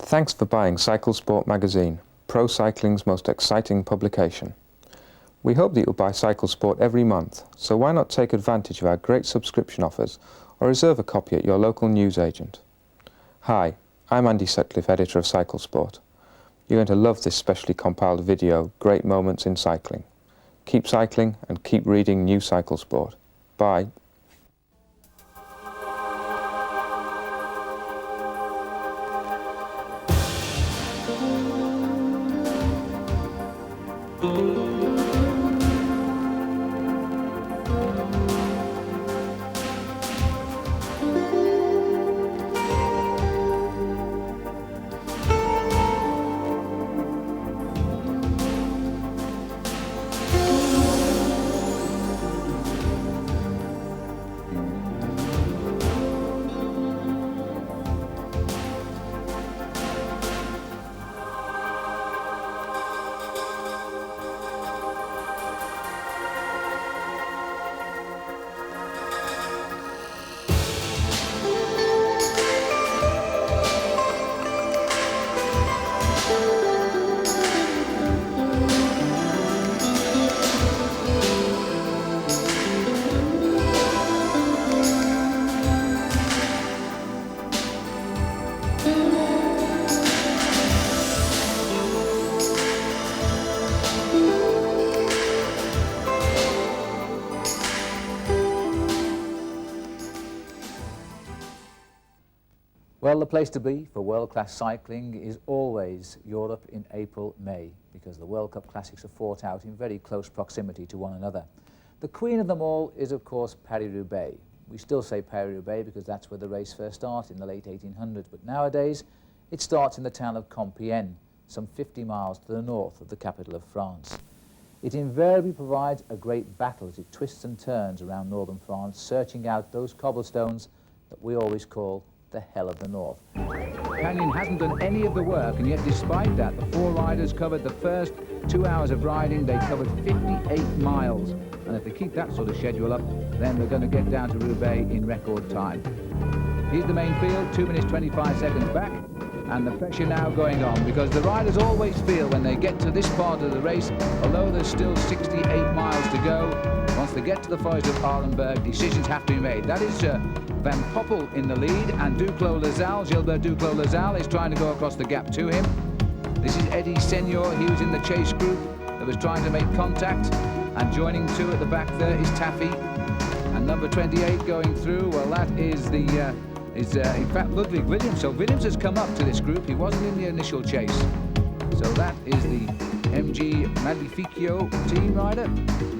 Thanks for buying Cycle Sport magazine, pro cycling's most exciting publication. We hope that you'll buy Cycle Sport every month, so why not take advantage of our great subscription offers or reserve a copy at your local newsagent. Hi, I'm Andy Sutcliffe, editor of Cycle Sport. You're going to love this specially compiled video, Great Moments in Cycling. Keep cycling and keep reading New Cycle Sport. Bye. Well, the place to be for world-class cycling is always Europe in April, May, because the World Cup Classics are fought out in very close proximity to one another. The queen of them all is, of course, Paris-Roubaix. We still say Paris-Roubaix because that's where the race first started in the late 1800s, but nowadays it starts in the town of Compiègne, some 50 miles to the north of the capital of France. It invariably provides a great battle as it twists and turns around northern France, searching out those cobblestones that we always call the hell of the north. Canyon hasn't done any of the work, and yet despite that, the four riders covered the first 2 hours of riding. They covered 58 miles, and if they keep that sort of schedule up, then they're going to get down to Roubaix in record time. Here's the main field, 2 minutes 25 seconds back, and the pressure now going on, because the riders always feel when they get to this part of the race, although there's still 68 miles to go, once they get to the Forest of Arenberg, decisions have to be made. That is Van Poppel in the lead, and Duclos-Lassalle, Gilbert Duclos-Lassalle is trying to go across the gap to him. This is Eddie Senior. He was in the chase group that was trying to make contact, and joining two at the back there is Taffy, and number 28 going through. Well, that is the in fact Ludwig Williams. So Williams has come up to this group. He wasn't in the initial chase. So that is the MG Maleficio team rider,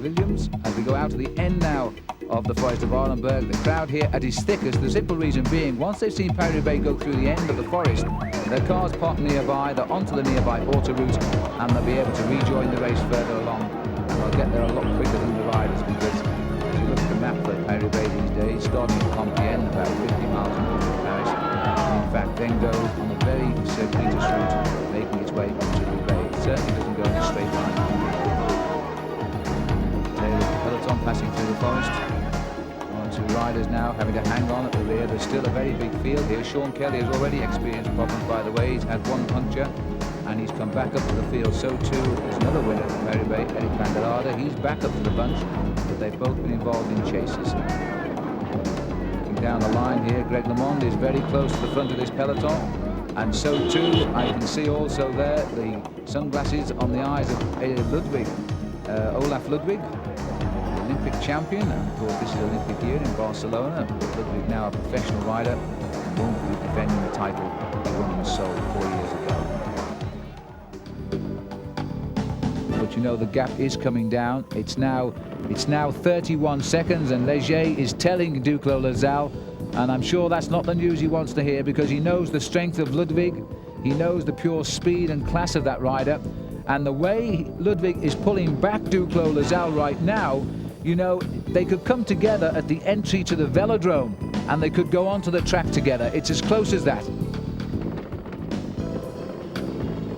Williams, as we go out to the end now of the Forest of Arenberg. The crowd here at its thickest, the simple reason being, once they've seen Paris-Roubaix go through the end of the forest, their cars park nearby, they're onto the nearby autoroute, and they'll be able to rejoin the race further along, and they'll get there a lot quicker than the riders, because if you look at the map for Paris-Roubaix these days, starting at Compiègne, about 50 miles north of Paris, and in fact then goes on a very circuitous route, making its way up to Roubaix. It certainly doesn't go in a straight line. Taylor peloton passing through the forest. Two riders now having to hang on at the rear. There's still a very big field here. Sean Kelly has already experienced problems, by the way. He's had one puncture and he's come back up to the field. So too is another winner from Paris-Roubaix, Eric van der Aarde. He's back up to the bunch, but they've both been involved in chases. Looking down the line here, Greg LeMond is very close to the front of this peloton, and so too I can see also there the sunglasses on the eyes of Ludwig, Olaf Ludwig, Olympic champion, and of course this is Olympic year in Barcelona. Ludwig now a professional rider, and won't be defending the title he won in Seoul 4 years ago. But you know, the gap is coming down. It's now 31 seconds, and Leger is telling Duclos-Lassalle, and I'm sure that's not the news he wants to hear, because he knows the strength of Ludwig, he knows the pure speed and class of that rider, and the way Ludwig is pulling back Duclos-Lassalle right now, you know, they could come together at the entry to the velodrome and they could go onto the track together. It's as close as that.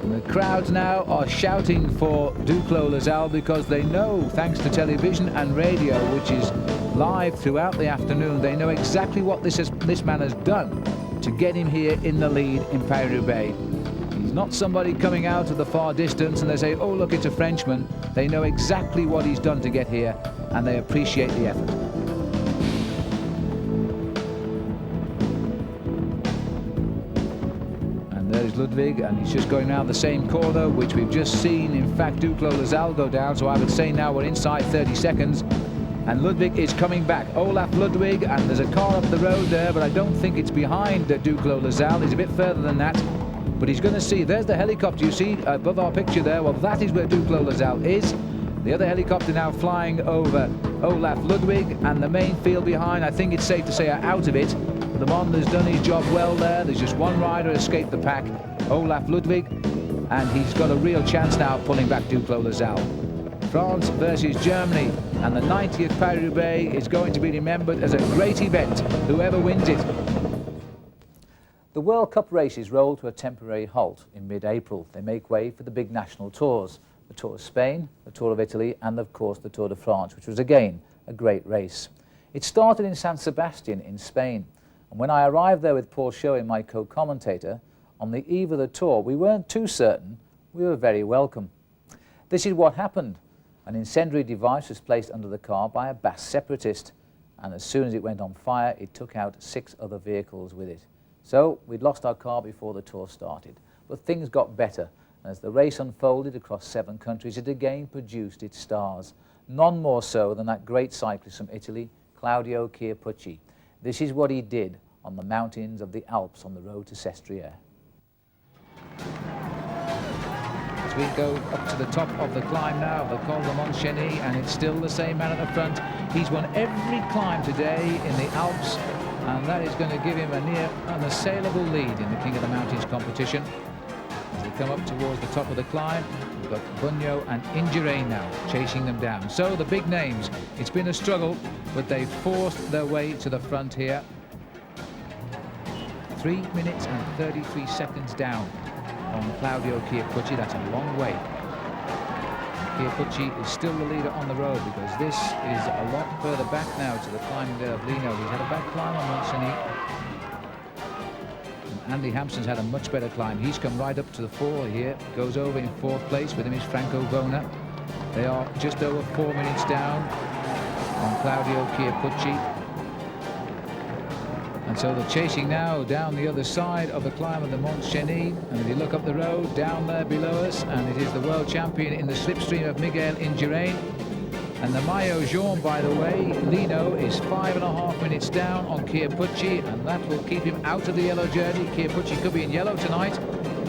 And the crowds now are shouting for Duclos-Lassalle because they know, thanks to television and radio, which is live throughout the afternoon, they know exactly what this man has done to get him here in the lead in Paris-Roubaix. He's not somebody coming out of the far distance and they say, oh, look, it's a Frenchman. They know exactly what he's done to get here, and they appreciate the effort. And there's Ludwig, and he's just going around the same corner, which we've just seen, in fact, Duclos Lasalle go down, so I would say now we're inside 30 seconds. And Ludwig is coming back. Olaf Ludwig, and there's a car up the road there, but I don't think it's behind Duclos Lasalle. He's a bit further than that. But he's going to see, there's the helicopter you see above our picture there. Well, that is where Duclos Lasalle is. The other helicopter now flying over Olaf Ludwig, and the main field behind, I think it's safe to say, are out of it. Le Monde has done his job well there. There's just one rider escaped the pack, Olaf Ludwig, and he's got a real chance now of pulling back Duclos Lasalle. France versus Germany, and the 90th Paris-Roubaix is going to be remembered as a great event, whoever wins it. The World Cup races roll to a temporary halt in mid-April. They make way for the big national tours, the Tour of Spain, the Tour of Italy, and of course the Tour de France, which was again a great race. It started in San Sebastian in Spain, and when I arrived there with Paul Schoen, my co-commentator, on the eve of the tour, we weren't too certain we were very welcome. This is what happened. An incendiary device was placed under the car by a Basque separatist, and as soon as it went on fire, it took out 6 other vehicles with it. So we'd lost our car before the tour started, but things got better, and as the race unfolded across 7 countries, it again produced its stars, none more so than that great cyclist from Italy, Claudio Chiappucci. This is what he did on the mountains of the Alps on the road to Sestriere. As we go up to the top of the climb now, the Col de Montcheny, and it's still the same man at the front. He's won every climb today in the Alps, and that is going to give him a near unassailable lead in the King of the Mountains competition. As they come up towards the top of the climb, we've got Bugno and Indurain now chasing them down. So the big names, it's been a struggle, but they've forced their way to the front here. 3 minutes and 33 seconds down on Claudio Chiappucci. That's a long way. Chiappucci is still the leader on the road because this is a lot further back now to the climb there of Lino. He's had a bad climb on Montcheny. And Andy Hampson's had a much better climb. He's come right up to the 4 here, goes over in 4th place. With him is Franco Bona. They are just over 4 minutes down on Claudio Chiappucci. And so they're chasing now down the other side of the climb of the Montcheny. And if you look up the road, down there below us, and it is the world champion in the slipstream of Miguel Indurain. And the Maillot Jaune, by the way, Lino, is 5.5 minutes down on Chiappucci, and that will keep him out of the yellow jersey. Chiappucci could be in yellow tonight.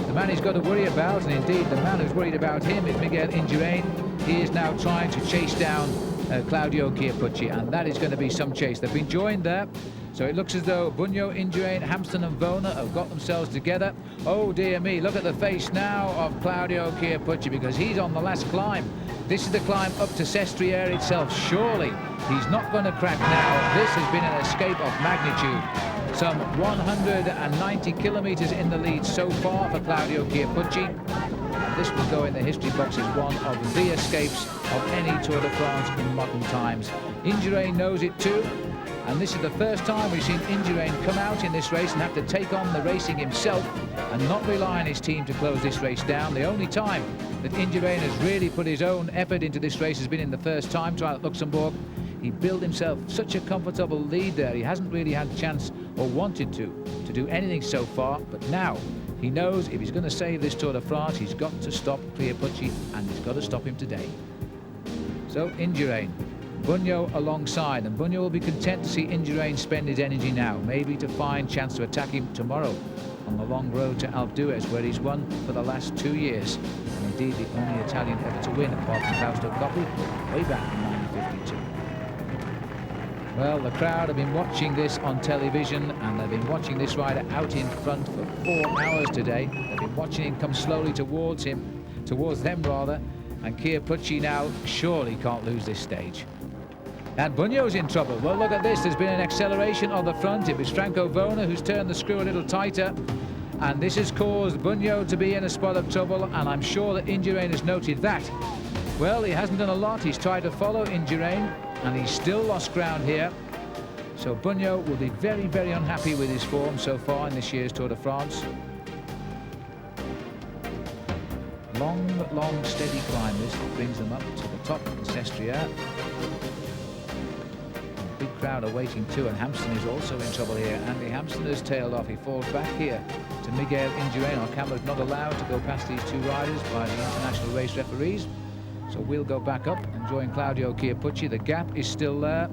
The man he's got to worry about, and indeed the man who's worried about him, is Miguel Indurain. He is now trying to chase down Claudio Chiappucci, and that is going to be some chase. They've been joined there. So it looks as though Bugno, Indurain, Hampson and Bona have got themselves together. Oh dear me, look at the face now of Claudio Chiappucci, because he's on the last climb. This is the climb up to Sestriere itself. Surely he's not going to crack now. This has been an escape of magnitude. Some 190 kilometres in the lead so far for Claudio Chiappucci. And this will go in the history books as one of the escapes of any Tour de France in modern times. Indurain knows it too. And this is the first time we've seen Indurain come out in this race and have to take on the racing himself and not rely on his team to close this race down. The only time that Indurain has really put his own effort into this race has been in the first time trial at Luxembourg. He built himself such a comfortable lead there. He hasn't really had a chance or wanted to do anything so far, but now he knows if he's going to save this Tour de France, he's got to stop Chiappucci, and he's got to stop him today. So Indurain, Bugno alongside, and Bugno will be content to see Indurain spend his energy now, maybe to find chance to attack him tomorrow on the long road to Alpe d'Huez, where he's won for the last 2 years, and indeed the only Italian ever to win, apart from Fausto Coppi, way back in 1952. Well, the crowd have been watching this on television, and they've been watching this rider out in front for 4 hours today. They've been watching him come slowly towards them rather, and Chiappucci now surely can't lose this stage. And Bugno's in trouble. Well, look at this. There's been an acceleration on the front. It was Franco Bona who's turned the screw a little tighter. And this has caused Bugno to be in a spot of trouble. And I'm sure that Indurain has noted that. Well, he hasn't done a lot. He's tried to follow Indurain, and he's still lost ground here. So Bugno will be very, very unhappy with his form so far in this year's Tour de France. long, steady climb this brings them up to the top of the Sestriere. Big crowd are waiting too, and Hampsten is also in trouble here. Andy Hampsten has tailed off. He falls back here to Miguel Indurain. Our camera's not allowed to go past these two riders by the international race referees. So we'll go back up and join Claudio Chiappucci. The gap is still there.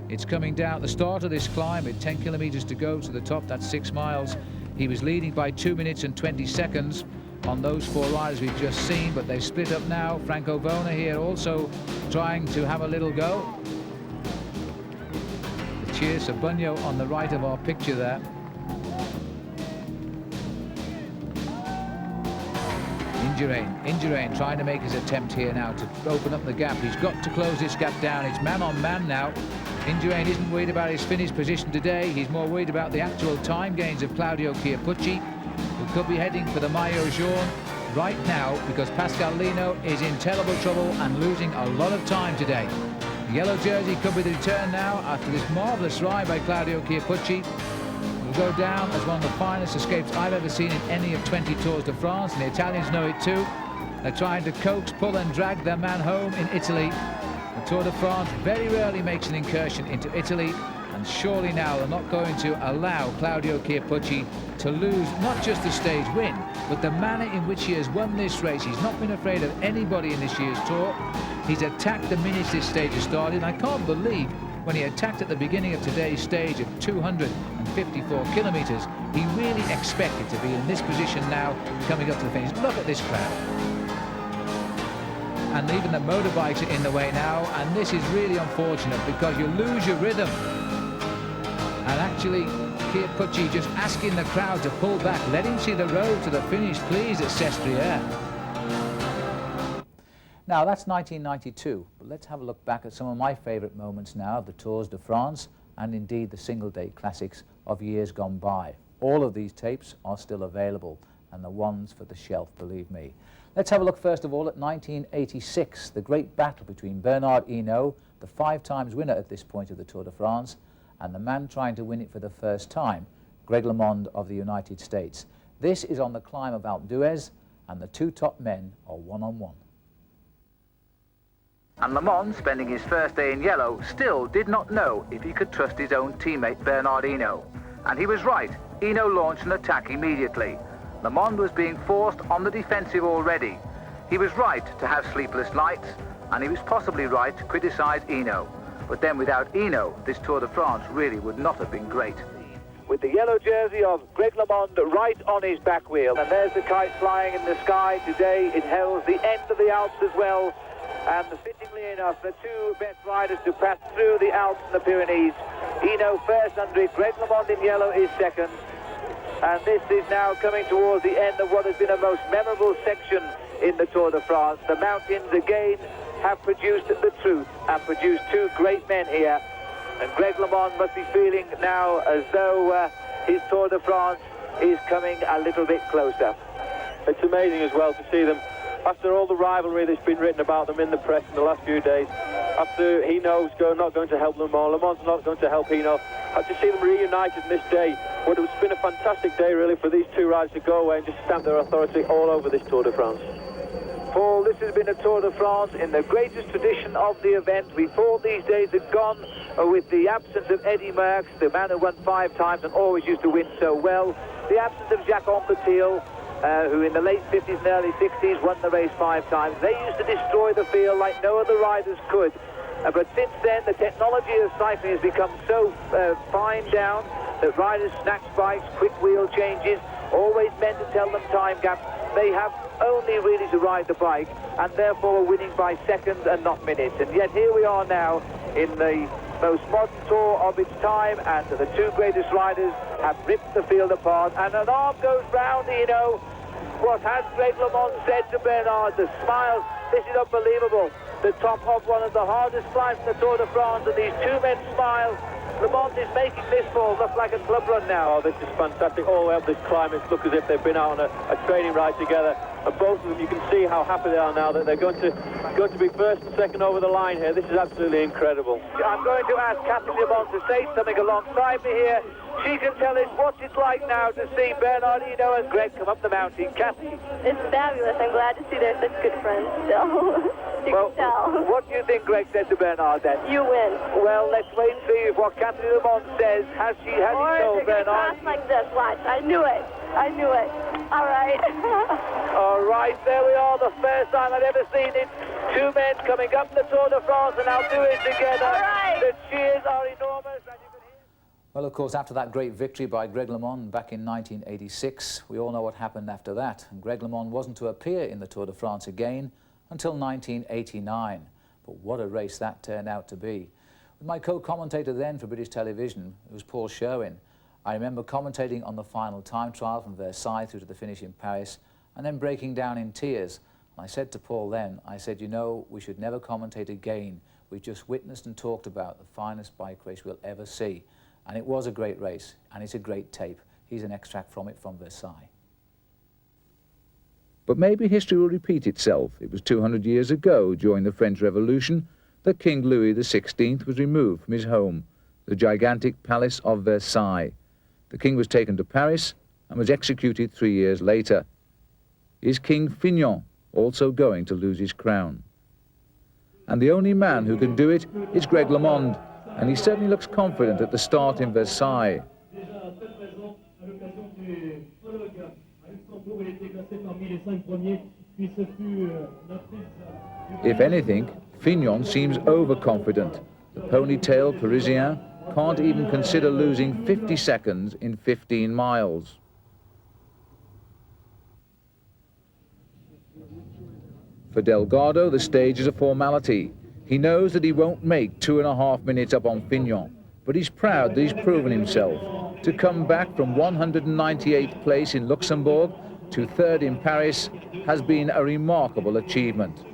It's coming down at the start of this climb with 10 kilometers to go to the top. That's 6 miles. He was leading by 2 minutes and 20 seconds on those 4 riders we've just seen, but they've split up now. Franco Bona here also trying to have a little go. Cheers to Bunyo on the right of our picture there. Indurain trying to make his attempt here now to open up the gap. He's got to close this gap down. It's man on man now. Indurain isn't worried about his finish position today. He's more worried about the actual time gains of Claudio Chiappucci, who could be heading for the Maillot Jaune right now because Pascal Lino is in terrible trouble and losing a lot of time today. The yellow jersey could be the return now after this marvellous ride by Claudio Chiappucci. Will go down as one of the finest escapes I've ever seen in any of 20 Tours de France, and the Italians know it too. They're trying to coax, pull and drag their man home in Italy. The Tour de France very rarely makes an incursion into Italy, and surely now they're not going to allow Claudio Chiappucci to lose not just the stage win, but the manner in which he has won this race. He's not been afraid of anybody in this year's Tour. He's attacked the minute this stage has started. I can't believe when he attacked at the beginning of today's stage of 254 kilometres, he really expected to be in this position now coming up to the finish. Look at this crowd. And even the motorbikes are in the way now, and this is really unfortunate because you lose your rhythm. And actually, Chiappucci just asking the crowd to pull back. Let him see the road to the finish, please, at Sestriere. Now, that's 1992, but let's have a look back at some of my favourite moments now of the Tours de France and indeed the single-day classics of years gone by. All of these tapes are still available, and the ones for the shelf, believe me. Let's have a look first of all at 1986, the great battle between Bernard Hinault, the 5 times winner at this point of the Tour de France, and the man trying to win it for the first time, Greg LeMond of the United States. This is on the climb of Alpe d'Huez, and the 2 top men are one-on-one. And LeMond, spending his first day in yellow, still did not know if he could trust his own teammate Bernard Hinault. And he was right. Hinault launched an attack immediately. LeMond was being forced on the defensive already. He was right to have sleepless nights, and he was possibly right to criticise Hinault. But then without Hinault, this Tour de France really would not have been great. With the yellow jersey of Greg LeMond right on his back wheel. And there's the kite flying in the sky today. It heralds the end of the Alps as well. And fittingly enough, the 2 best riders to pass through the Alps and the Pyrenees. Hinault first under it, Greg LeMond in yellow is second. And this is now coming towards the end of what has been a most memorable section in the Tour de France. The mountains again have produced the truth and produced 2 great men here. And Greg LeMond must be feeling now as though his Tour de France is coming a little bit closer. It's amazing as well to see them, after all the rivalry that's been written about them in the press in the last few days, after Hinault's not going to help LeMond, LeMond's not going to help Hinault, to see them reunited in this day, well, it's been a fantastic day really for these 2 riders to go away and just stamp their authority all over this Tour de France. Paul, this has been a Tour de France in the greatest tradition of the event. We thought these days had gone with the absence of Eddy Merckx, the man who won 5 times and always used to win so well, the absence of Jacques Anquetil, who in the late 50s and early 60s won the race 5 times. They used to destroy the field like no other riders could. But since then, the technology of cycling has become so fine down that riders snatch bikes, quick wheel changes, always men to tell them time gaps. They have only really to ride the bike, and therefore are winning by seconds and not minutes. And yet here we are now in the most modern Tour of its time, and the 2 greatest riders have ripped the field apart. And an arm goes round, Hinault. What has Greg LeMond said to Bernard? The smile, this is unbelievable. The top of one of the hardest climbs in the Tour de France, and these 2 men smile. LeMond is making this ball look like a club run now. Oh, this is fantastic. All the way up this climb, it looks as if they've been out on a training ride together. and both of them, you can see how happy they are now that they're going to be first and second over the line here. This is absolutely incredible. I'm going to ask Cathy Le Mans to say something alongside me here. She can tell us what it's like now to see Bernard Hinault and Greg come up the mountain. Cathy? It's fabulous. I'm glad to see they're such good friends still. You can tell. What do you think Greg said to Bernard then? You win. Well, let's wait and see if what Cathy Le Mans says. Has he told Bernard? Pass like this. Watch. I knew it. I knew it. All right. All right, there we are. The first time I've ever seen it. Two men coming up the Tour de France and now do it together. All right. The cheers are enormous. And you can hear... Well, of course, after that great victory by Greg LeMond back in 1986, we all know what happened after that. And Greg LeMond wasn't to appear in the Tour de France again until 1989. But what a race that turned out to be. With my co-commentator then for British television, it was Paul Sherwin. I remember commentating on the final time trial from Versailles through to the finish in Paris and then breaking down in tears. And I said to Paul then, I said, you know, we should never commentate again. We've just witnessed and talked about the finest bike race we'll ever see. And it was a great race, and it's a great tape. Here's an extract from it from Versailles. But maybe history will repeat itself. It was 200 years ago, during the French Revolution, that King Louis XVI was removed from his home, the gigantic Palace of Versailles. The king was taken to Paris and was executed 3 years later. Is King Finian also going to lose his crown? And the only man who can do it is Greg LeMond, and he certainly looks confident at the start in Versailles. If anything, Finian seems overconfident. The ponytail Parisien can't even consider losing 50 seconds in 15 miles. For Delgado, the stage is a formality. He knows that he won't make 2.5 minutes up on Finian, but he's proud that he's proven himself. To come back from 198th place in Luxembourg to 3rd in Paris has been a remarkable achievement.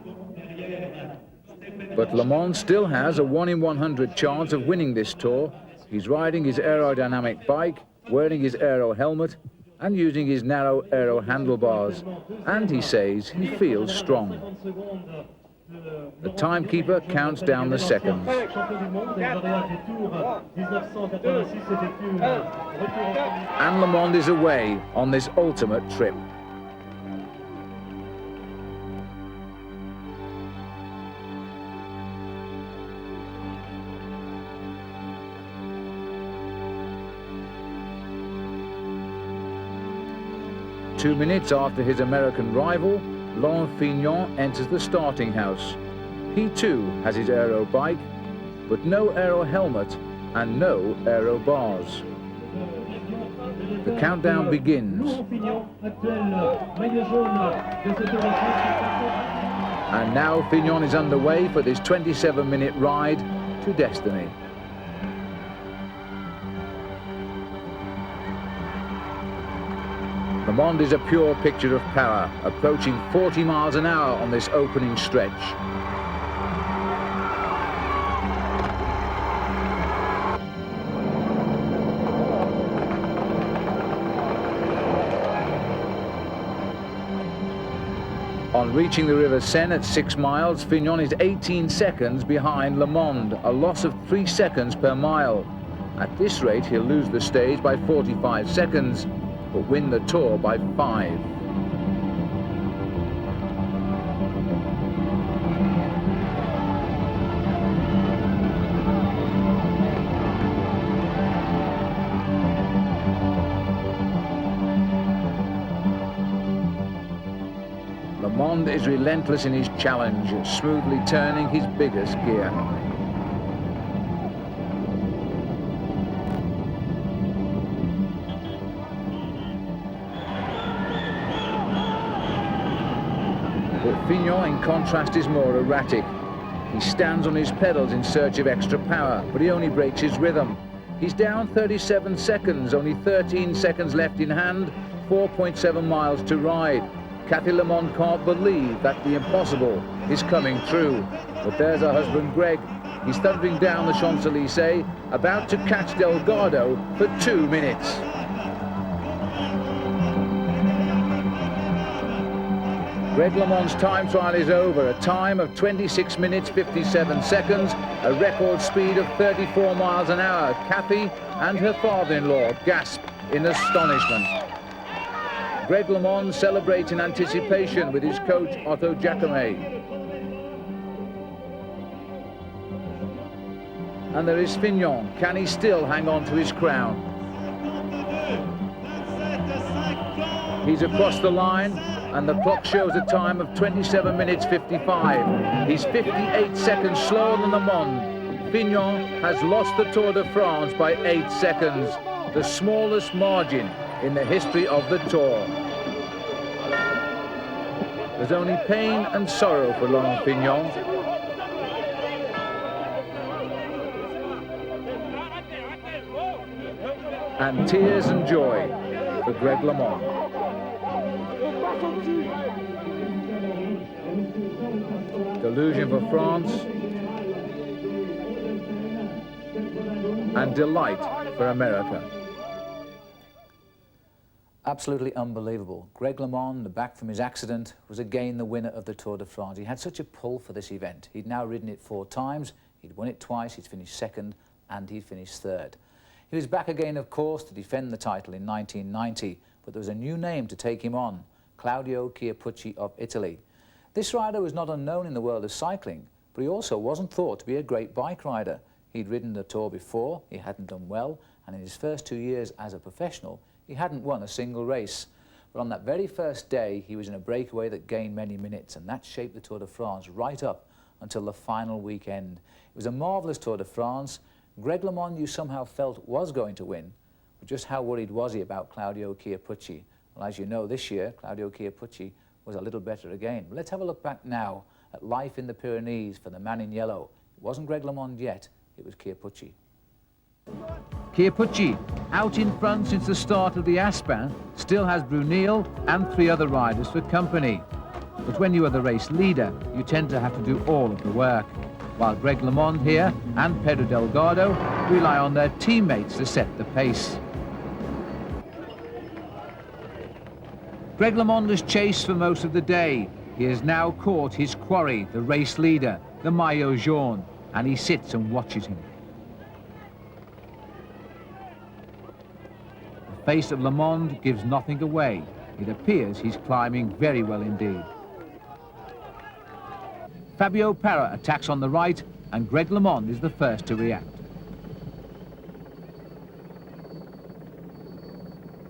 But LeMond still has a 1 in 100 chance of winning this Tour. He's riding his aerodynamic bike, wearing his aero helmet, and using his narrow aero handlebars. And he says he feels strong. The timekeeper counts down the seconds. And LeMond is away on this ultimate trip. Two minutes after his American rival, Laurent Fignon enters the starting house. He too has his aero bike, but no aero helmet and no aero bars. The countdown begins. And now Fignon is underway for this 27-minute ride to destiny. LeMond is a pure picture of power, approaching 40 miles an hour on this opening stretch. On reaching the River Seine at 6 miles, Fignon is 18 seconds behind LeMond, a loss of 3 seconds per mile. At this rate, he'll lose the stage by 45 seconds, but win the Tour by 5. LeMond is relentless in his challenge, smoothly turning his biggest gear. But Fignon, in contrast, is more erratic. He stands on his pedals in search of extra power, but he only breaks his rhythm. He's down 37 seconds, only 13 seconds left in hand, 4.7 miles to ride. Cathy Le Mans can't believe that the impossible is coming true. But there's her husband Greg. He's thundering down the Champs-Élysées, about to catch Delgado for 2 minutes. Greg LeMond's time trial is over. A time of 26 minutes 57 seconds, a record speed of 34 miles an hour. Kathy and her father-in-law gasp in astonishment. Greg LeMond celebrates in anticipation with his coach Otto Giacometti. And there is Fignon. Can he still hang on to his crown? He's across the line, and the clock shows a time of 27 minutes 55. He's 58 seconds slower than LeMond. Fignon has lost the Tour de France by 8 seconds, the smallest margin in the history of the Tour. There's only pain and sorrow for Laurent Fignon. And tears and joy for Greg LeMond. Delusion for France and delight for America. Absolutely unbelievable. Greg LeMond, back from his accident, was again the winner of the Tour de France. He had such a pull for this event. He'd now ridden it 4 times, he'd won it twice, he'd finished second, and he'd finished third. He was back again, of course, to defend the title in 1990, but there was a new name to take him on, Claudio Chiappucci of Italy. This rider was not unknown in the world of cycling, but he also wasn't thought to be a great bike rider. He'd ridden the Tour before, he hadn't done well, and in his first 2 years as a professional, he hadn't won a single race. But on that very first day, he was in a breakaway that gained many minutes, and that shaped the Tour de France right up until the final weekend. It was a marvellous Tour de France. Greg LeMond, you somehow felt was going to win, but just how worried was he about Claudio Chiappucci? Well, as you know, this year, Claudio Chiappucci was a little better again. But let's have a look back now at life in the Pyrenees for the man in yellow. It wasn't Greg LeMond yet, it was Chiappucci. Chiappucci, out in front since the start of the Aspin, still has Brunel and 3 other riders for company. But when you are the race leader, you tend to have to do all of the work, while Greg LeMond here and Pedro Delgado rely on their teammates to set the pace. Greg LeMond was chased for most of the day. He has now caught his quarry, the race leader, the Maillot Jaune, and he sits and watches him. The face of LeMond gives nothing away. It appears he's climbing very well indeed. Fabio Parra attacks on the right, and Greg LeMond is the first to react.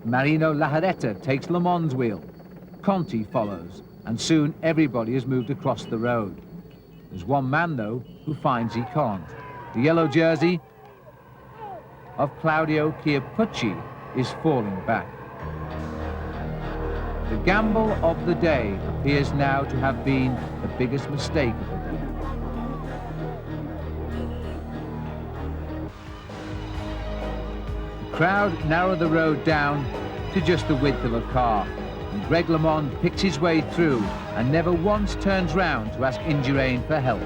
Marino Lajaretta takes LeMond's wheel. Conti follows, and soon everybody has moved across the road. There's one man, though, who finds he can't. The yellow jersey of Claudio Chiappucci is falling back. The gamble of the day appears now to have been the biggest mistake of the day. The crowd narrow the road down to just the width of a car, and Greg LeMond picks his way through and never once turns round to ask Indurain for help.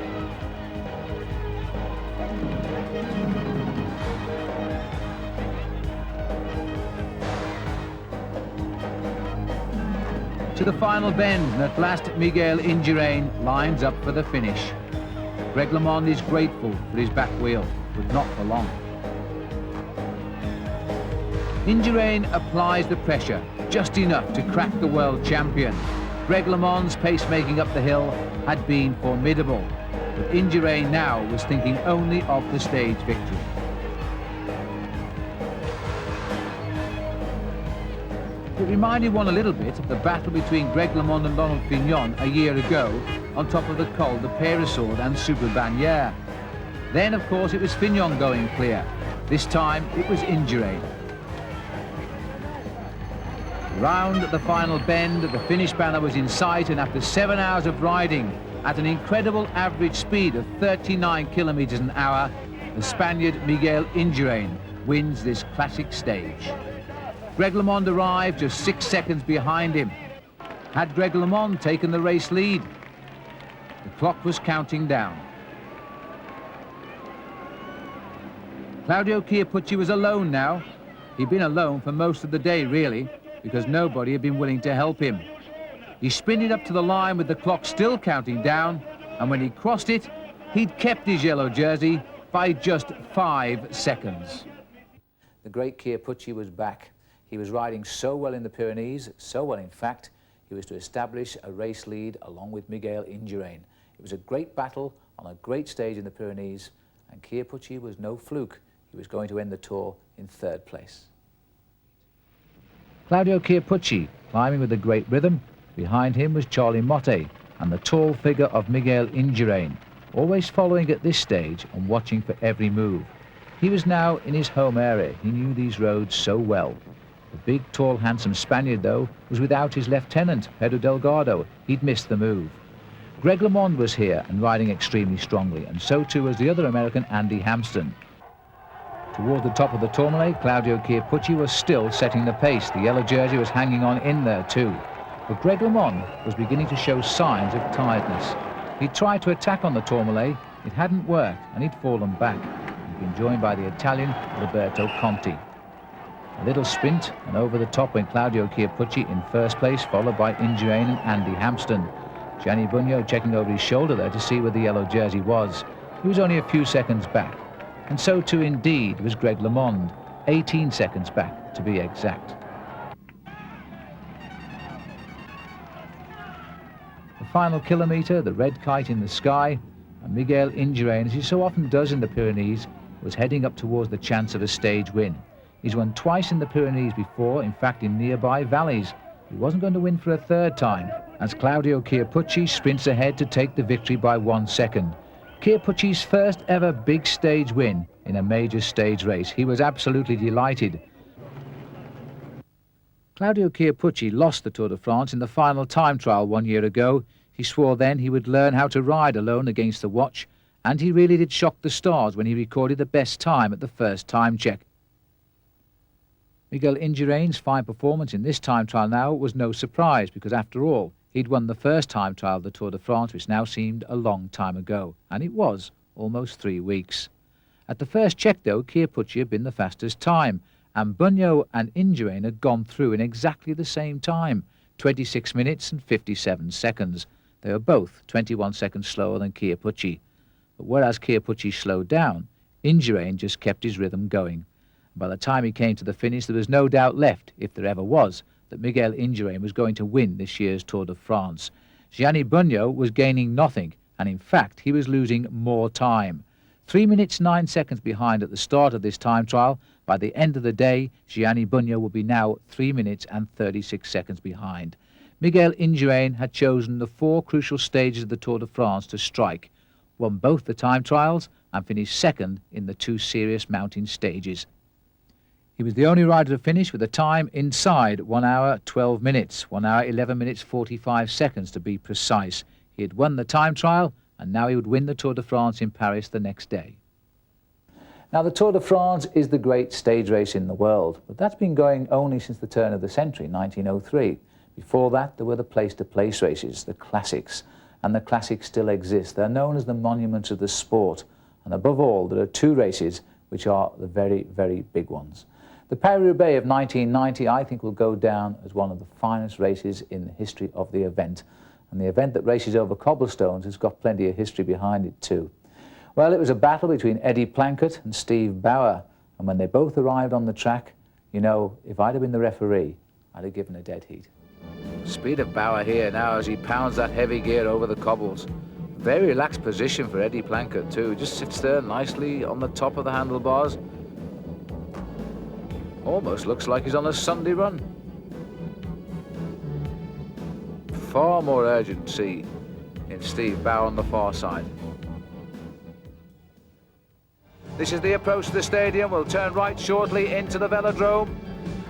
To the final bend, and at last Miguel Indurain lines up for the finish. Greg LeMond is grateful for his back wheel, but not for long. Indurain applies the pressure, just enough to crack the world champion. Greg LeMond's pacemaking up the hill had been formidable, but Indurain now was thinking only of the stage victory. It reminded one a little bit of the battle between Greg LeMond and Laurent Fignon a year ago on top of the Col de Peyresourde and Super Bagnères. Then, of course, it was Fignon going clear. This time, it was Indurain. Round the final bend, the finish banner was in sight, and after 7 hours of riding at an incredible average speed of 39 kilometers an hour, the Spaniard Miguel Indurain wins this classic stage. Greg LeMond arrived just 6 seconds behind him. Had Greg LeMond taken the race lead? The clock was counting down. Claudio Chiappucci was alone now. He'd been alone for most of the day, really, because nobody had been willing to help him. He sprinted up to the line with the clock still counting down, and when he crossed it, he'd kept his yellow jersey by just 5 seconds. The great Kier Pucci was back. He was riding so well in the Pyrenees, so well in fact, he was to establish a race lead along with Miguel Indurain. It was a great battle on a great stage in the Pyrenees, and Kier Pucci was no fluke. He was going to end the Tour in 3rd place. Claudio Kier Pucci climbing with a great rhythm. Behind him was Charlie Motte and the tall figure of Miguel Indurain, always following at this stage and watching for every move. He was now in his home area. He knew these roads so well. The big, tall, handsome Spaniard, though, was without his lieutenant, Pedro Delgado. He'd missed the move. Greg LeMond was here and riding extremely strongly, and so too was the other American, Andy Hampsten. Towards the top of the Tourmalet, Claudio Kier Pucci was still setting the pace. The yellow jersey was hanging on in there too. But Greg LeMond was beginning to show signs of tiredness. He tried to attack on the Tourmalet. It hadn't worked, and he'd fallen back. He'd been joined by the Italian, Roberto Conti. A little sprint, and over the top went Claudio Kier Pucci in 1st place, followed by Indurain and Andy Hampsten. Gianni Bugno checking over his shoulder there to see where the yellow jersey was. He was only a few seconds back. And so too indeed was Greg LeMond, 18 seconds back to be exact. The final kilometre, the red kite in the sky, and Miguel Indurain, as he so often does in the Pyrenees, was heading up towards the chance of a stage win. He's won twice in the Pyrenees before, in fact in nearby valleys. He wasn't going to win for a 3rd time, as Claudio Kier Pucci sprints ahead to take the victory by 1 second. Kier Pucci's first ever big stage win in a major stage race. He was absolutely delighted. Claudio Kier Pucci lost the Tour de France in the final time trial 1 year ago. He swore then he would learn how to ride alone against the watch, and he really did shock the stars when he recorded the best time at the first time check. Miguel Indurain's fine performance in this time trial now was no surprise, because after all, he'd won the first time trial of the Tour de France, which now seemed a long time ago, and it was almost 3 weeks. At the first check, though, Kier Pucci had been the fastest time, and Bugno and Indurain had gone through in exactly the same time, 26 minutes and 57 seconds. They were both 21 seconds slower than Kier Pucci. But whereas Kier Pucci slowed down, Indurain just kept his rhythm going. By the time he came to the finish, there was no doubt left, if there ever was, that Miguel Indurain was going to win this year's Tour de France. Gianni Bugno was gaining nothing, and in fact he was losing more time. 3 minutes 9 seconds behind at the start of this time trial. By the end of the day, Gianni Bugno will be now 3 minutes and 36 seconds behind. Miguel Indurain had chosen the 4 crucial stages of the Tour de France to strike, won both the time trials and finished 2nd in the 2 serious mountain stages. He was the only rider to finish with a time inside 1 hour 12 minutes, 1 hour 11 minutes 45 seconds to be precise. He had won the time trial, and now he would win the Tour de France in Paris the next day. Now, the Tour de France is the great stage race in the world, but that's been going only since the turn of the century, 1903. Before that, there were the place-to-place races, the classics, and the classics still exist. They're known as the monuments of the sport, and above all, there are 2 races which are the very, very big ones. The Paris-Roubaix of 1990, I think, will go down as one of the finest races in the history of the event. And the event that races over cobblestones has got plenty of history behind it too. Well, it was a battle between Eddie Planckaert and Steve Bauer. And when they both arrived on the track, you know, if I'd have been the referee, I'd have given a dead heat. Speed of Bauer here now as he pounds that heavy gear over the cobbles. Very relaxed position for Eddie Planckaert too. Just sits there nicely on the top of the handlebars. Almost looks like he's on a Sunday run. Far more urgency in Steve Bauer on the far side. This is the approach to the stadium. We'll turn right shortly into the velodrome.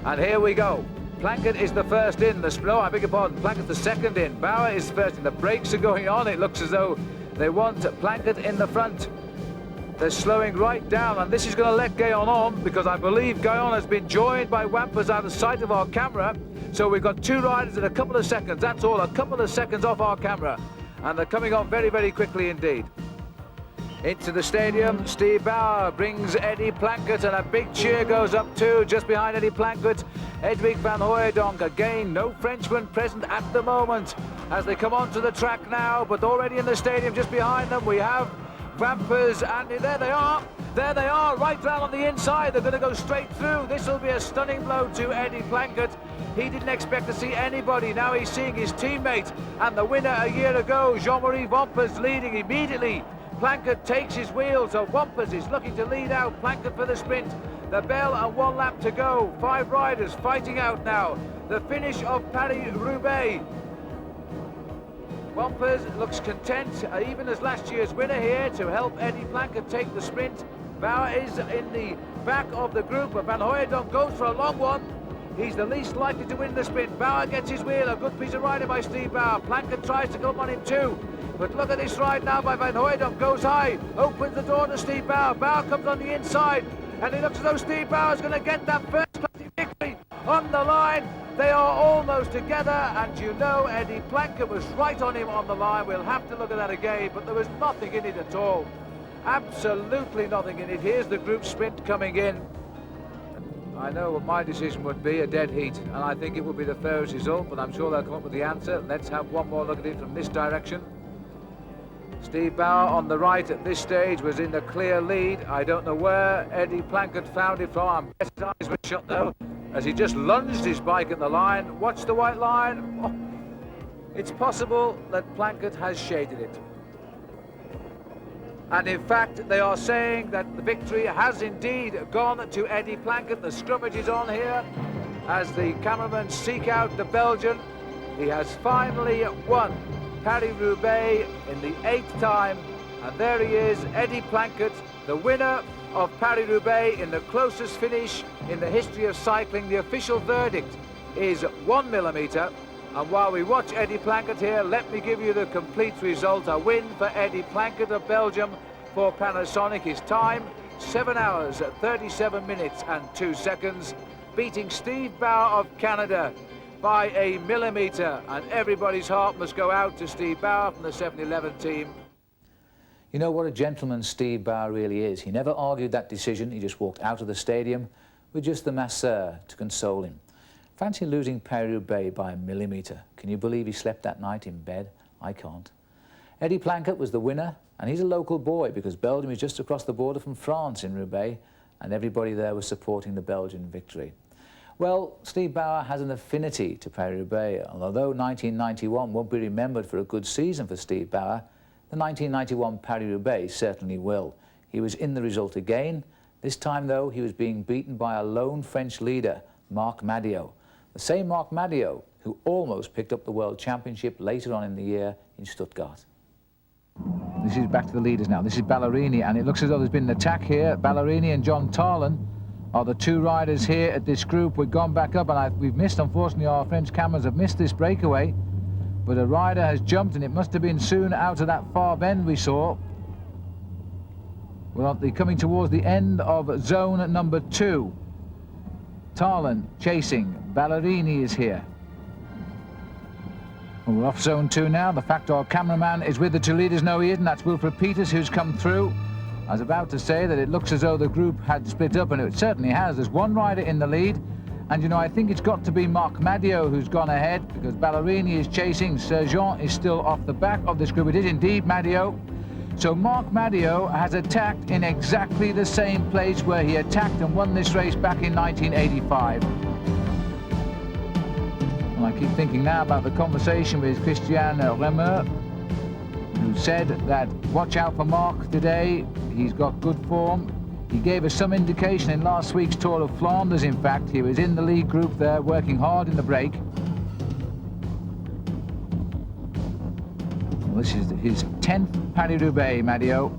And here we go. Planckaert is the first in. I beg your pardon. Plankett's the second in. Bauer is first in. The brakes are going on. It looks as though they want Planckaert in the front. They're slowing right down, and this is going to let Gaillon on, because I believe Gaillon has been joined by Wampers out of sight of our camera. So we've got 2 riders in a couple of seconds. That's all, a couple of seconds off our camera. And they're coming on very, very quickly indeed. Into the stadium, Steve Bauer brings Eddie Plankett, and a big cheer goes up too, just behind Eddie Plankett. Edwig van Hooijdonk, again, no Frenchman present at the moment as they come onto the track now, but already in the stadium just behind them we have Vampers, and there they are, right down on the inside. They're going to go straight through. This will be a stunning blow to Eddie Plankett. He didn't expect to see anybody. Now he's seeing his teammate and the winner a year ago, Jean-Marie Wampers, leading immediately. Plankett takes his wheel, so Wampers is looking to lead out. Plankett for the sprint. The bell and 1 lap to go. 5 riders fighting out now. The finish of Paris-Roubaix. Wampers looks content, even as last year's winner here, to help Eddie Plankett take the sprint. Bauer is in the back of the group, but Van Hooijdonk goes for a long one. He's the least likely to win the sprint. Bauer gets his wheel, a good piece of riding by Steve Bauer. Plankett tries to come on him too. But look at this ride now by Van Hooijdonk, goes high, opens the door to Steve Bauer. Bauer comes on the inside, and it looks as though Steve Bauer's going to get that first classic victory on the line. They are almost together, and you know Eddie Plankett was right on him on the line. We'll have to look at that again, but there was nothing in it at all. Absolutely nothing in it. Here's the group sprint coming in. I know what my decision would be, a dead heat, and I think it would be the fairest result, but I'm sure they'll come up with the answer. Let's have one more look at it from this direction. Steve Bauer on the right at this stage was in the clear lead. I don't know where Eddie Plankett found it from. His eyes were shut though, as he just lunged his bike at the line. Watch the white line. Oh, it's possible that Plankett has shaded it. And in fact, they are saying that the victory has indeed gone to Eddie Plankett. The scrummage is on here as the cameramen seek out the Belgian. He has finally won Paris-Roubaix in the 8th time, and there he is, Eddie Plankett, the winner of Paris-Roubaix in the closest finish in the history of cycling. The official verdict is 1 millimetre, and while we watch Eddie Plankett here, let me give you the complete result. A win for Eddie Plankett of Belgium for Panasonic. His time, 7 hours, 37 minutes and 2 seconds, beating Steve Bauer of Canada by a millimetre, and everybody's heart must go out to Steve Bauer from the 7-11 team. You know what a gentleman Steve Bauer really is. He never argued that decision. He just walked out of the stadium with just the masseur to console him. Fancy losing Paris-Roubaix by a millimetre. Can you believe he slept that night in bed? I can't. Eddie Plankett was the winner, and he's a local boy because Belgium is just across the border from France in Roubaix, and everybody there was supporting the Belgian victory. Well, Steve Bauer has an affinity to Paris-Roubaix, and although 1991 won't be remembered for a good season for Steve Bauer, the 1991 Paris-Roubaix certainly will. He was in the result again. This time, though, he was being beaten by a lone French leader, Marc Madiot. The same Marc Madiot who almost picked up the World Championship later on in the year in Stuttgart. This is back to the leaders now. This is Ballerini, and it looks as though there's been an attack here. Ballerini and John Tarlin are the two riders here at this group. We've gone back up, and we've missed, unfortunately, our French cameras have missed this breakaway. But a rider has jumped, and it must have been soon out of that far bend we saw. We're coming towards the end of zone number 2. Tarlin chasing. Ballerini is here. Well, we're off zone 2 now. The fact our cameraman is with the two leaders. No, he isn't. That's Wilfred Peters who's come through. I was about to say that it looks as though the group had split up, and it certainly has. There's one rider in the lead, and you know, I think it's got to be Marc Madiot who's gone ahead, because Ballerini is chasing. Sergent is still off the back of this group. It is indeed Madiot. So Marc Madiot has attacked in exactly the same place where he attacked and won this race back in 1985. And I keep thinking now about the conversation with Christian Remer, who said that watch out for Marc today. He's got good form. He gave us some indication in last week's Tour of Flanders, in fact. He was in the lead group there, working hard in the break. Well, this is his 10th Paris-Roubaix, Madiot.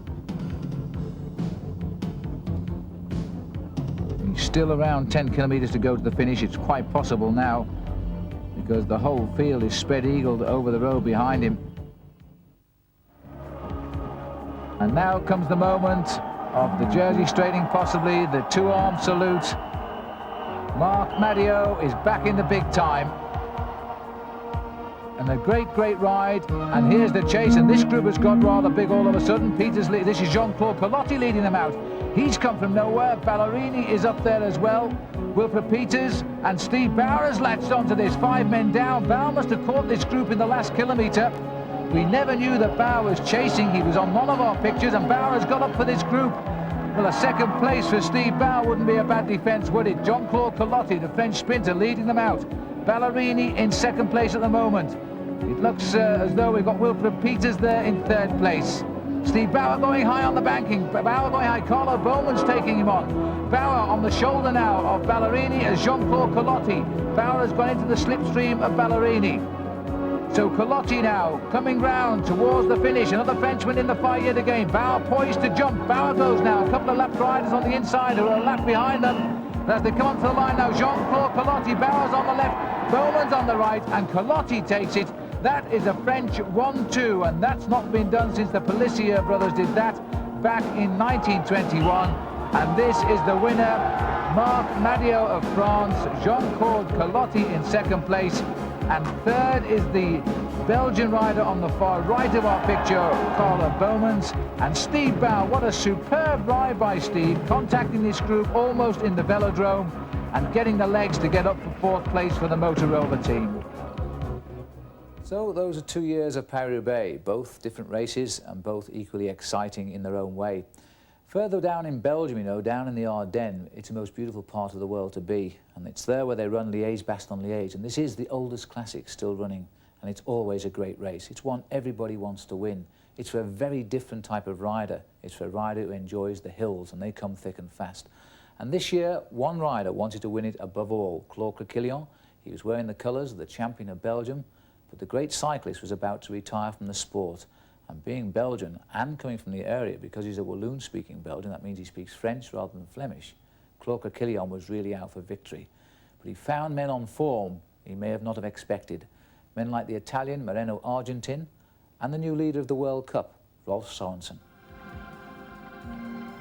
He's still around 10 kilometres to go to the finish. It's quite possible now, because the whole field is spread-eagled over the road behind him. And now comes the moment of the jersey straightening, possibly the two-arm salute. Marc Madiot is back in the big time. and a great ride. And here's the chase, and this group has got rather big all of a sudden. This is Jean-Claude Collotti leading them out. He's come from nowhere. Ballerini is up there as well. Wilfred Peters and Steve Bauer has latched onto this. 5 men down. Bauer must have caught this group in the last kilometre. We never knew that Bauer was chasing. He was on one of our pictures, and Bauer has got up for this group. Well, a second place for Steve Bauer wouldn't be a bad defence, would it? Jean-Claude Collotti, the French sprinter, leading them out. Ballerini in second place at the moment. It looks as though we've got Wilfred Peters there in third place. Steve Bauer going high on the banking. Bauer going high. Carlo Bowman's taking him on. Bauer on the shoulder now of Ballerini as Jean-Claude Collotti. Bauer has gone into the slipstream of Ballerini. So Collotti now coming round towards the finish. Another Frenchman in the fight yet again. Bauer poised to jump. Bauer goes now. A couple of lap riders on the inside who are a lap behind them. As they come onto the line now, Jean-Claude Collotti. Bauer's on the left, Bowman's on the right, and Collotti takes it. That is a French 1-2, and that's not been done since the Pélissier brothers did that back in 1921. And this is the winner, Marc Madiot of France, Jean-Claude Collotti in second place. And third is the Belgian rider on the far right of our picture, Carlo Bowmans, and Steve Bauer. What a superb ride by Steve, contacting this group almost in the velodrome and getting the legs to get up for fourth place for the Motorola team. So those are 2 years of Paris-Roubaix, both different races and both equally exciting in their own way. Further down in Belgium, you know, down in the Ardennes, it's the most beautiful part of the world to be, and it's there where they run Liège-Bastogne-Liège, and this is the oldest classic still running, and it's always a great race. It's one everybody wants to win. It's for a very different type of rider. It's for a rider who enjoys the hills, and they come thick and fast. And this year, one rider wanted to win it above all, Claude Quequelin. He was wearing the colours of the champion of Belgium, but the great cyclist was about to retire from the sport. And being Belgian and coming from the area, because he's a Walloon-speaking Belgian, that means he speaks French rather than Flemish, Claude Quequelin was really out for victory. But he found men on form he may have not have expected. Men like the Italian Moreno Argentin and the new leader of the World Cup, Rolf Sørensen.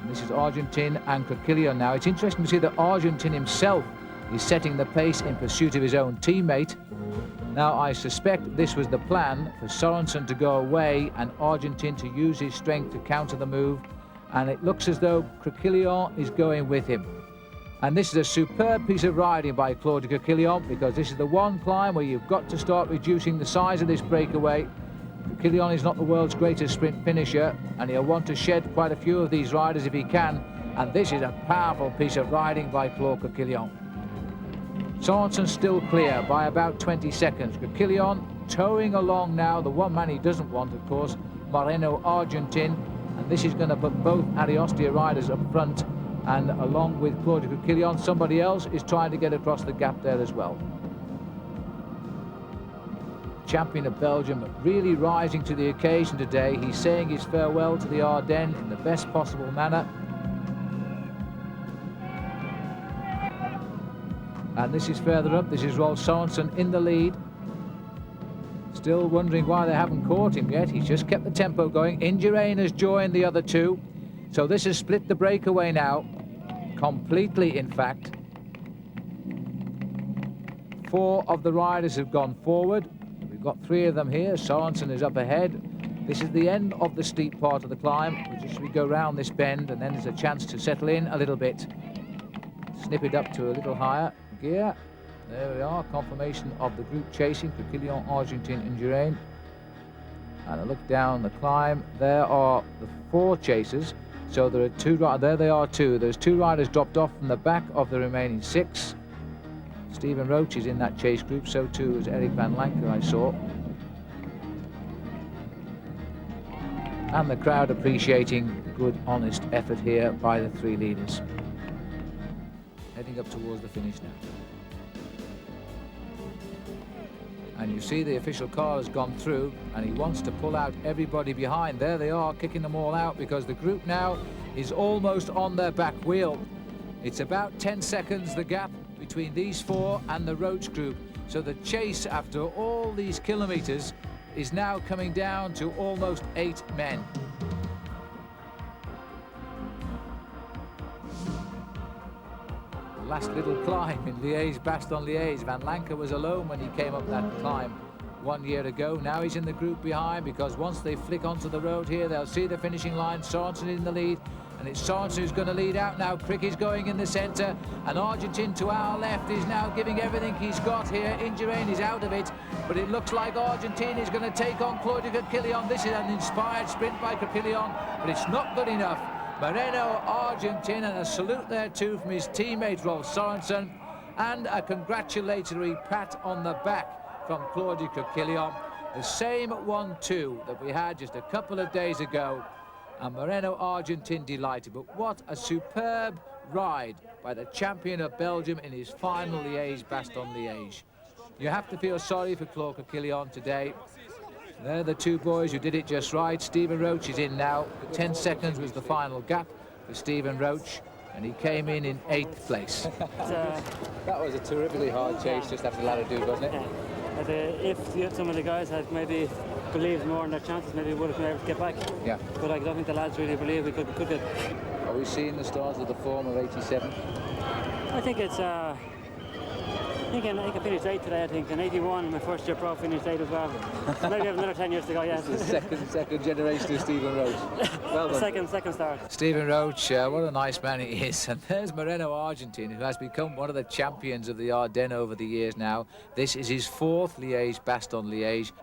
And this is Argentin and Quequelin now. It's interesting to see that Argentin himself is setting the pace in pursuit of his own teammate. Now, I suspect this was the plan for Sørensen to go away and Argentin to use his strength to counter the move. And it looks as though Quequelin is going with him. And this is a superb piece of riding by Claude Quequelin, because this is the one climb where you've got to start reducing the size of this breakaway. Quequelin is not the world's greatest sprint finisher, and he'll want to shed quite a few of these riders if he can. And this is a powerful piece of riding by Claude Quequelin. Sørensen still clear by about 20 seconds. Quequelin towing along now, the one man he doesn't want, of course, Moreno Argentin. And this is going to put both Ariosto riders up front, and along with Claude Quequelin, somebody else is trying to get across the gap there as well. Champion of Belgium really rising to the occasion today. He's saying his farewell to the Ardennes in the best possible manner. And this is further up. This is Rolf Sørensen in the lead. Still wondering why they haven't caught him yet. He's just kept the tempo going. Indurain has joined the other two. So this has split the breakaway now. Completely, in fact. 4 of the riders have gone forward. We've got 3 of them here. Sørensen is up ahead. This is the end of the steep part of the climb. We go round this bend, and then there's a chance to settle in a little bit. Snip it up to a little higher gear. There we are, confirmation of the group chasing, Quequelin, Argentin, Indurain. And a look down the climb. There are the 4 chasers. So there are 2, there they are 2. There's 2 riders dropped off from the back of the remaining 6. Stephen Roach is in that chase group, so too is Eric Van Lancker, I saw. And the crowd appreciating the good, honest effort here by the 3 leaders. Heading up towards the finish now. And you see the official car has gone through, and he wants to pull out everybody behind. There they are, kicking them all out, because the group now is almost on their back wheel. It's about 10 seconds, the gap between these 4 and the Roach group. So the chase, after all these kilometres, is now coming down to almost 8 men. Last little climb in Liège-Bastogne-Liège. Van Lancker was alone when he came up that climb 1 year ago. Now he's in the group behind, because once they flick onto the road here, they'll see the finishing line. Sorensen in the lead, and it's Sorensen who's going to lead out now. Crick is going in the centre, and Argentin to our left is now giving everything he's got here. Indurain is out of it, but it looks like Argentin is going to take on Claudio Coquillon. This is an inspired sprint by Coquillon, but it's not good enough. Moreno, Argentin, and a salute there too from his teammate Rolf Sorensen, and a congratulatory pat on the back from Claudio Coquillon. The same 1-2 that we had just a couple of days ago, and Moreno, Argentin delighted. But what a superb ride by the champion of Belgium in his final Liège-Bastogne-Liège. You have to feel sorry for Claude Coquillon today. They're the two boys who did it just right. Stephen Roach is in now. 10 seconds was the final gap for Stephen Roach, and he came in 8th place. That was a terrifically hard chase just after Laredo, wasn't it? If some of the guys had maybe believed more in their chances, maybe we would have been able to get back. Yeah. But I don't think the lads really believe we could get. Are we seeing the stars of the form of 87? I think it's. I think I finished 8th today. I think in 81, my first year pro finished 8th as well. So maybe I have another 10 years to go. Yes. The second generation of Stephen Roach. Well done. Second start. Stephen Roach, what a nice man he is. And there's Moreno, Argentin, who has become one of the champions of the Ardennes over the years now. This is his 4th Liège-Bastogne-Liège.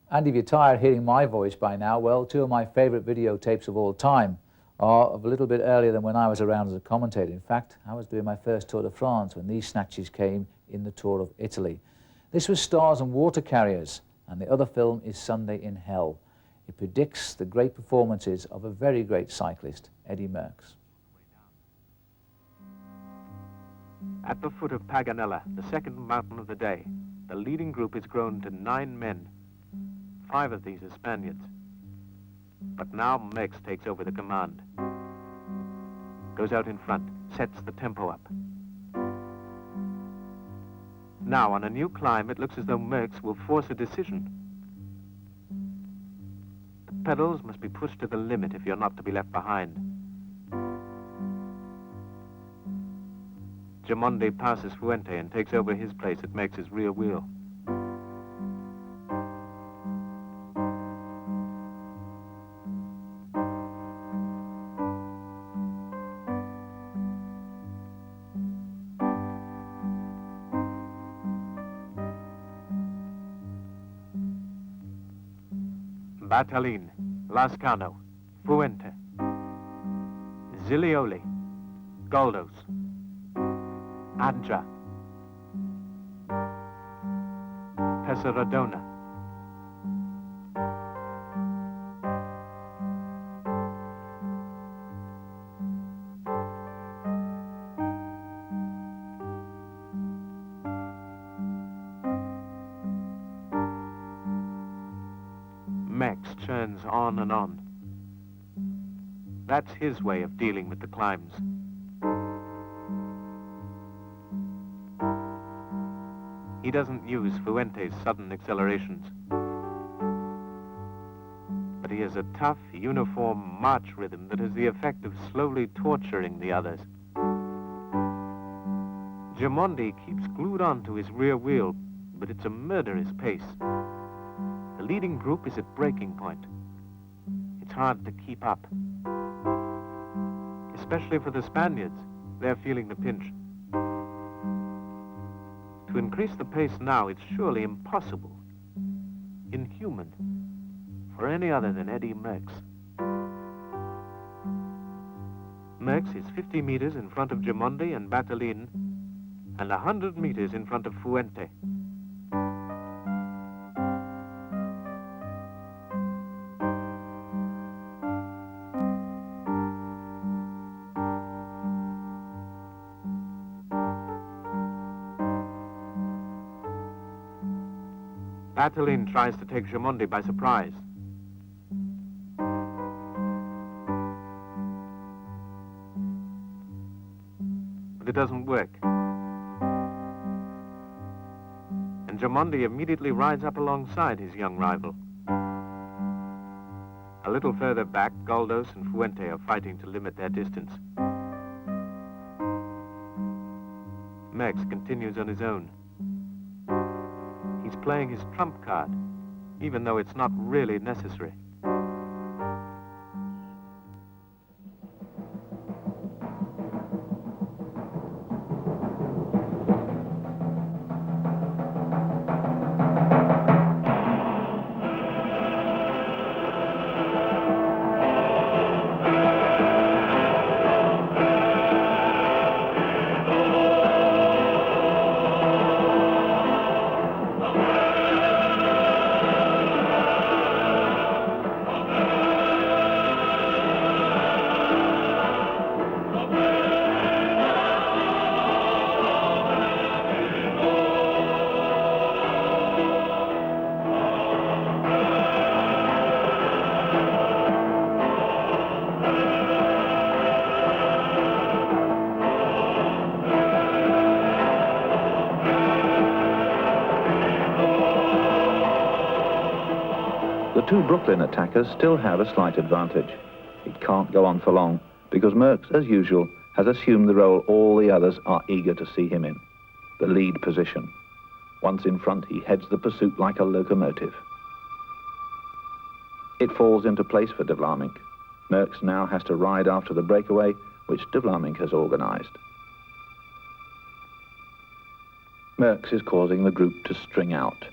And if you're tired of hearing my voice by now, well, 2 of my favourite videotapes of all time are of a little bit earlier than when I was around as a commentator. In fact, I was doing my first Tour de France when these snatches came in the Tour of Italy. This was Stars and Water Carriers, and the other film is Sunday in Hell. It predicts the great performances of a very great cyclist, Eddy Merckx. At the foot of Paganella, the second mountain of the day, the leading group is grown to 9 men. 5 of these are Spaniards. But now Merckx takes over the command. Goes out in front, sets the tempo up. Now, on a new climb, it looks as though Merckx will force a decision. The pedals must be pushed to the limit if you're not to be left behind. Gimondi passes Fuente and takes over his place at Merckx's rear wheel. Battaglin, Lascano, Fuente, Zilioli, Goldos, Adja, Pesseradona, Merckx churns on and on. That's his way of dealing with the climbs. He doesn't use Fuente's sudden accelerations. But he has a tough, uniform march rhythm that has the effect of slowly torturing the others. Gimondi keeps glued on to his rear wheel, but it's a murderous pace. The leading group is at breaking point. It's hard to keep up. Especially for the Spaniards, they're feeling the pinch. To increase the pace now, it's surely impossible, inhuman, for any other than Eddy Merckx. Merckx is 50 meters in front of Gimondi and Battaglin, and 100 meters in front of Fuente. Battaglin tries to take Gimondi by surprise. But it doesn't work. And Gimondi immediately rides up alongside his young rival. A little further back, Goldos and Fuente are fighting to limit their distance. Merckx continues on his own. He's playing his trump card, even though it's not really necessary. The two Brooklyn attackers still have a slight advantage. It can't go on for long, because Merckx, as usual, has assumed the role all the others are eager to see him in, the lead position. Once in front, he heads the pursuit like a locomotive. It falls into place for De Vlaeminck. Merckx now has to ride after the breakaway, which De Vlaeminck has organized. Merckx is causing the group to string out.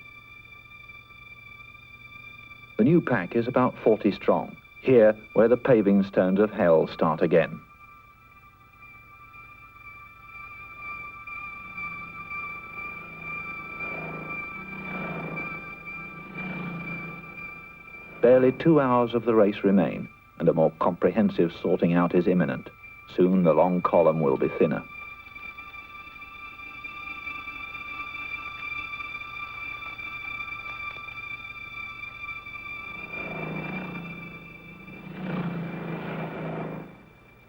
The new pack is about 40 strong, here where the paving stones of hell start again. Barely 2 hours of the race remain, and a more comprehensive sorting out is imminent. Soon the long column will be thinner.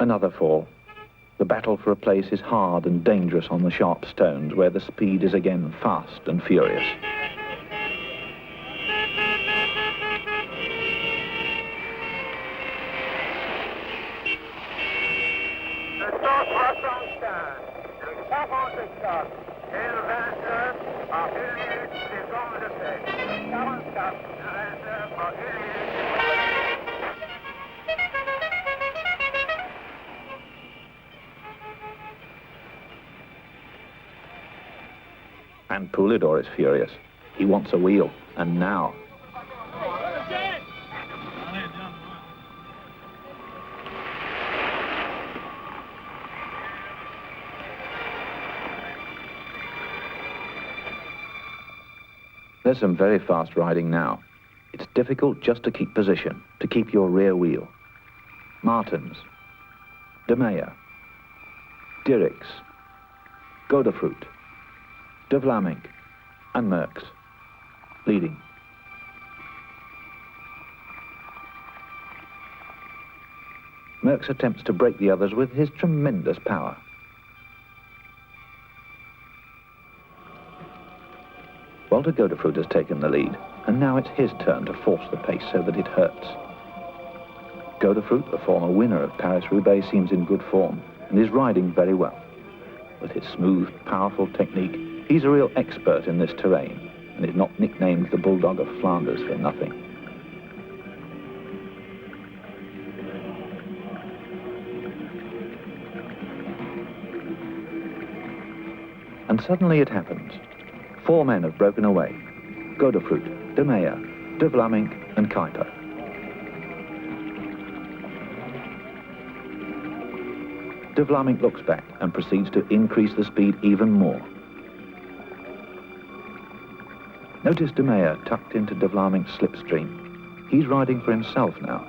Another fall. The battle for a place is hard and dangerous on the sharp stones, where the speed is again fast and furious. And Poulidor is furious. He wants a wheel, and now. There's some very fast riding now. It's difficult just to keep position, to keep your rear wheel. Martens, De Meyer, Dirks, Godefroot, De Vlaeminck and Merckx, leading. Merckx attempts to break the others with his tremendous power. Walter Godefroot has taken the lead, and now it's his turn to force the pace so that it hurts. Godefroot, the former winner of Paris-Roubaix, seems in good form and is riding very well. With his smooth, powerful technique, he's a real expert in this terrain, and is not nicknamed the Bulldog of Flanders for nothing. And suddenly it happens. 4 men have broken away. Godefroot, De Meyer, De Vlaeminck and Kuiper. De Vlaeminck looks back and proceeds to increase the speed even more. Notice De Meyer tucked into De Vlaeminck's slipstream. He's riding for himself now.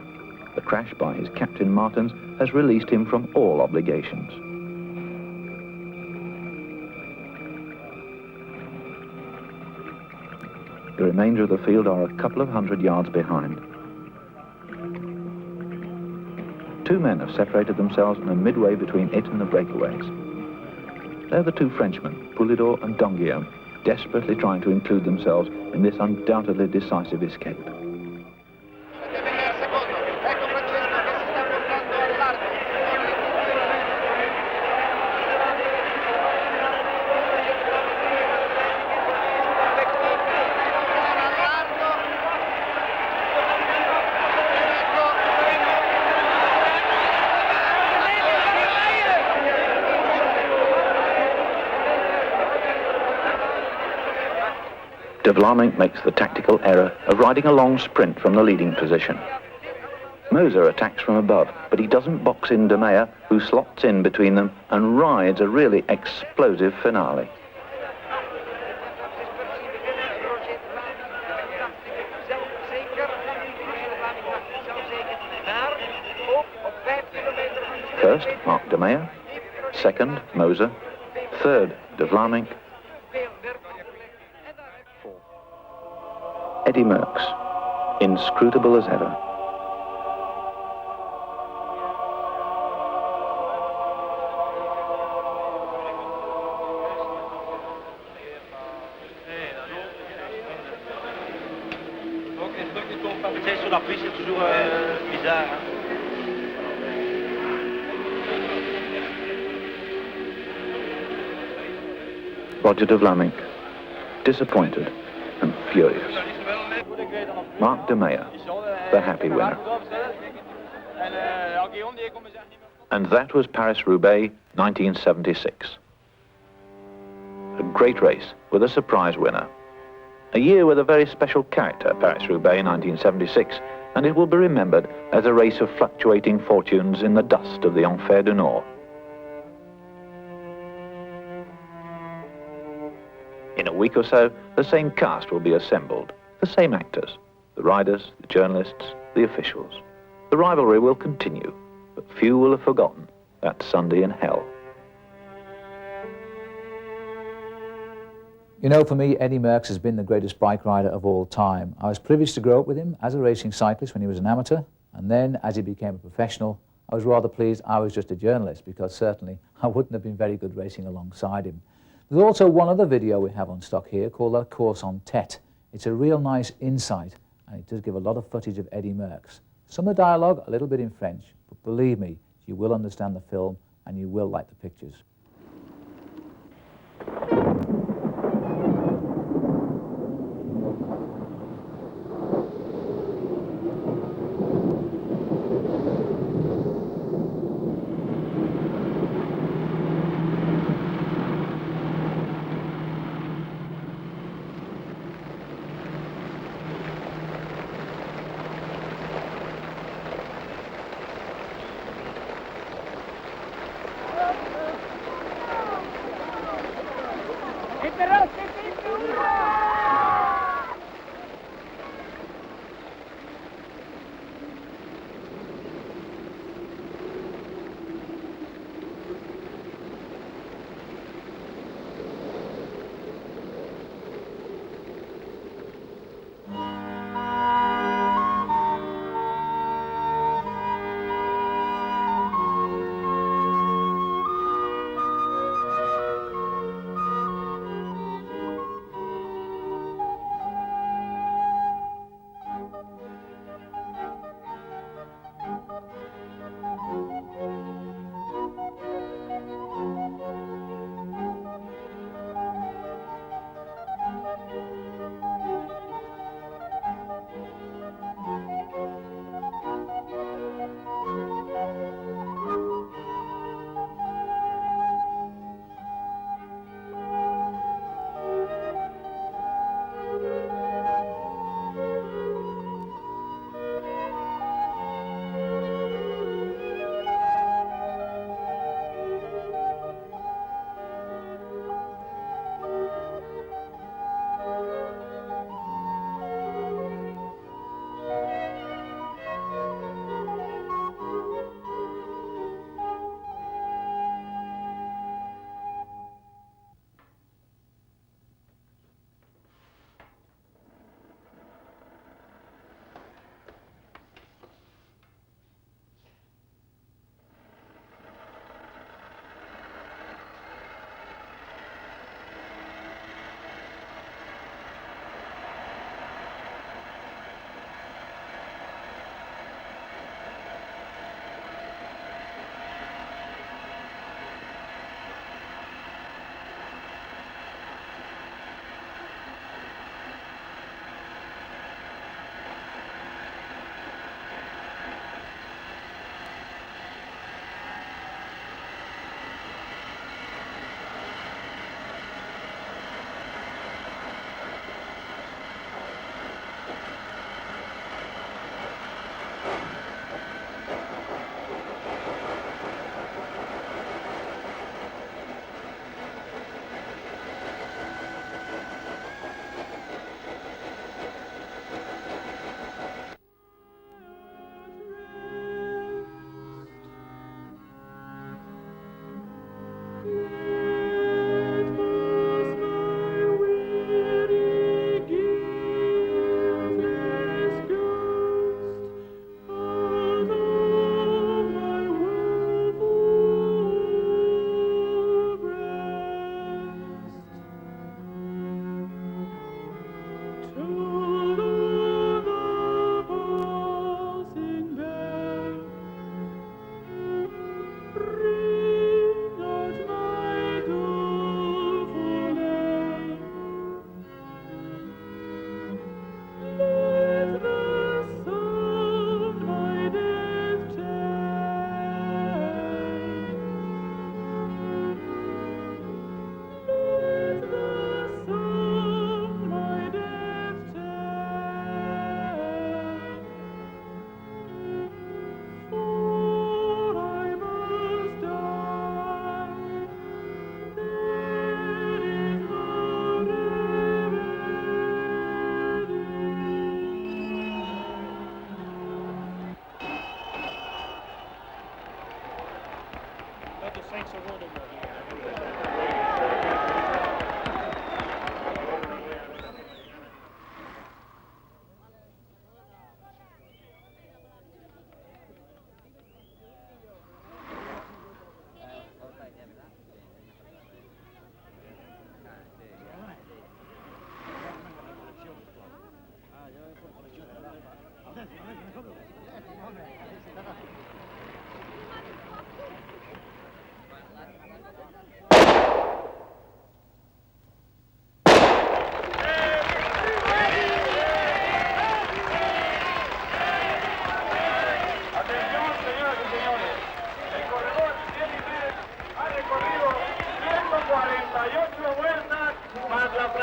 The crash by his captain Martens has released him from all obligations. The remainder of the field are a couple of 100 yards behind. 2 men have separated themselves and are midway between it and the breakaways. They're the 2 Frenchmen, Poulidor and Donguillaume, desperately trying to include themselves in this undoubtedly decisive escape. De Vlaeminck makes the tactical error of riding a long sprint from the leading position. Moser attacks from above, but he doesn't box in De Meyer, who slots in between them and rides a really explosive finale. First, Mark De Meyer. Second, Moser. Third, De Vlaeminck. Eddy Merckx, inscrutable as ever. Roger De Vlaeminck, disappointed and furious. Mark De Meyer, the happy winner. And that was Paris-Roubaix 1976. A great race with a surprise winner. A year with a very special character, Paris-Roubaix 1976, and it will be remembered as a race of fluctuating fortunes in the dust of the Enfer du Nord. In a week or so, the same cast will be assembled, the same actors, the riders, the journalists, the officials. The rivalry will continue, but few will have forgotten that Sunday in hell. You know, for me, Eddy Merckx has been the greatest bike rider of all time. I was privileged to grow up with him as a racing cyclist when he was an amateur, and then as he became a professional, I was rather pleased I was just a journalist, because certainly I wouldn't have been very good racing alongside him. There's also one other video we have on stock here called La Course en Tête. It's a real nice insight, and it does give a lot of footage of Eddy Merckx. Some of the dialogue, a little bit in French, but believe me, you will understand the film and you will like the pictures.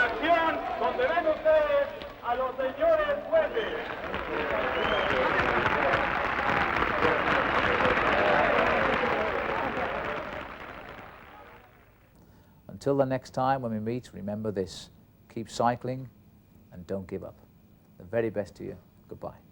acción, donde ven ustedes a los señores jueces. Until the next time when we meet, remember this: keep cycling and don't give up. The very best to you. Goodbye.